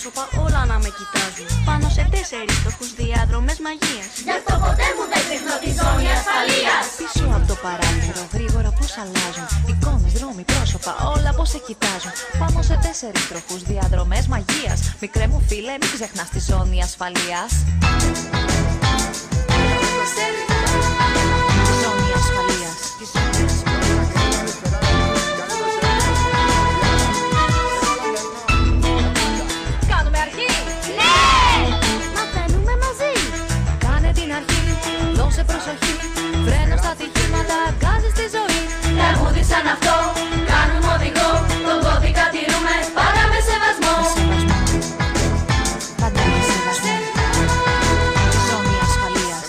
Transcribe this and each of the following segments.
πρόσωπα όλα να με κοιτάζουν. Πάνω σε 4 φτωχούς διάδρομες μαγείας. Γι' αυτό ποτέ μου δεν ξεχνώ τη ζώνη ασφαλείας. Πίσω από το παράθυρο γρήγορα πως αλλάζουν. Εικόνες, δρόμοι, πρόσωπα, όλα πως σε κοιτάζουν. Πάνω σε 4 τροχούς διαδρομές μαγείας. Μικρέ μου φίλε, μην ξεχνάς τη ζώνη ασφαλείας. Ζώνη ασφαλείας. Κάνουμε αρχή! Ναι! Μαθαίνουμε μαζί. Κάνε την αρχή, δώσε προσοχή. Φρένο στα ατυχήματα, γκάζι στη ζωή. Τραγούδι σαν αυτό, κάνουμε οδηγό. Τον κώδικα τηρούμε, πάντα με σεβασμό. Πάντα με σεβασμό. Ζώνη ασφαλείας.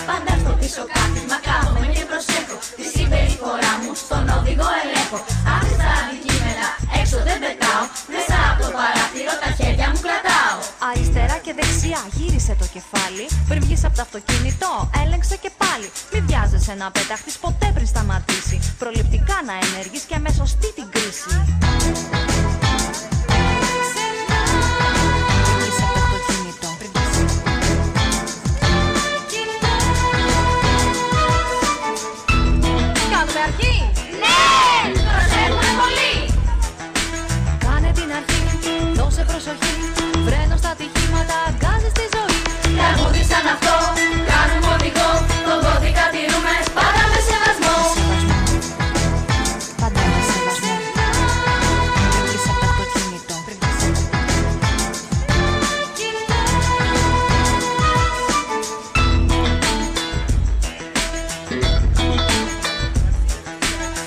Πάντα στο πίσω κάθισμα κάθομαι και προσέχω. Τη συμπεριφορά μου στον οδηγό ελέγχω. Άφηστα αντικείμενα, έξω δεν πετάω. Μέσα από το παράθυρο τα χέρια μου κρατάω. Αριστερά και δεξιά γύρισε το κεφάλι. Πριν βγεις από το αυτοκίνητο έλεγξε και πάλι. Μη βιάζεσαι να πεταχτείς ποτέ πριν σταματήσει. Προληπτικά να ενεργείς και με σωστή την κρίση. Βγεις από το αυτοκίνητο. Κάνουμε αρχή! Ναι! Προσέχουμε πολύ! Κάνε την αρχή, δώσε προσοχή. Φρένο στα ατυχήματα, γκάζι στη ζωή. Τραγούδι σαν αυτό, κάνουμε οδηγό. Τον κώδικα τηρούμε, πάντα με σεβασμό. Πάντα με σεβασμό. Βγεις από το αυτοκίνητο.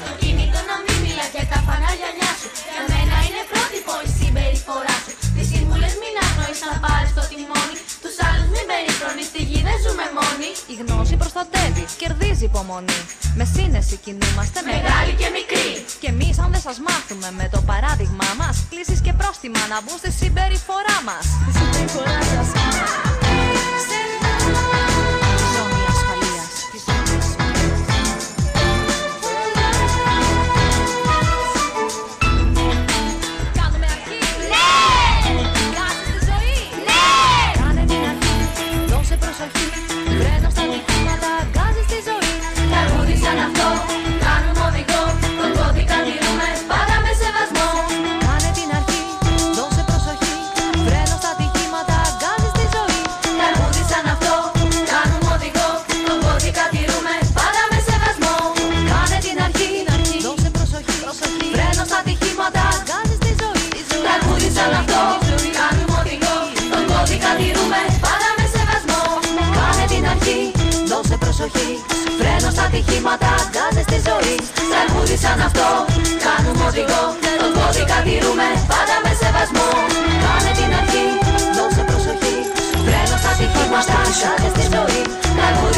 Στο κινητό να μην μιλάς για τα φανάρια σου. Για μένα είναι πρότυπο η συμπεριφορά σου. Τις σύμβουλες μην αγνοείς να πάρεις το τιμόνι. Τους άλλους μην περιφρονείς, στη γη δεν ζούμε μόνοι. Η γνώση προστατεύει, κερδίζει υπομονή. Με σύνεση κινούμαστε Μεγάλη και μικρή. Και εμείς αν δεν σας μάθουμε με το παράδειγμά μας, κλήσεις και πρόστιμα να μπουν στη συμπεριφορά μας. Στη συμπεριφορά σας. Ζώνη ασφαλείας. Κάνουμε αρχή. Ναι! Γκάζι στη ζωή. Ναι! Κάνε την αρχή, δώσε προσοχή. Φρένο στα ατυχήματα, γκάζι στη ζωή. Τραγούδι σαν αυτό, κάνουμε οδηγό. Τον κώδικα τηρούμε, πάντα με σεβασμό. Κάνε την αρχή, δώσε προσοχή. Φρένο στα ατυχήματα, γκάζι στη ζωή. Τραγούδι σαν αυτό, κάνουμε οδηγό. Τον κώδικα τηρούμε, πάντα με σεβασμό. Κάνε την αρχή, δώσε προσοχή. Φρένο στα ατυχήματα, γκάζι στη ζωή. Τραγούδι σαν αυτό, κάνουμε οδηγό. Τον κώδικα τηρούμε, πάντα με σεβασμό. Κάνε την αρχή, δώσε προσοχή. Φρένο στα ατυχήματα, γκάζι στη ζωή. Τραγούδι σαν αυτό, κάνουμε οδηγό. Τον κώδικα τηρούμε, πάντα με σεβασμό. Κάνε την αρχή, δώσε προσοχή. Φρένο στα ατυχήματα, γκάζι στη ζωή. Τραγούδι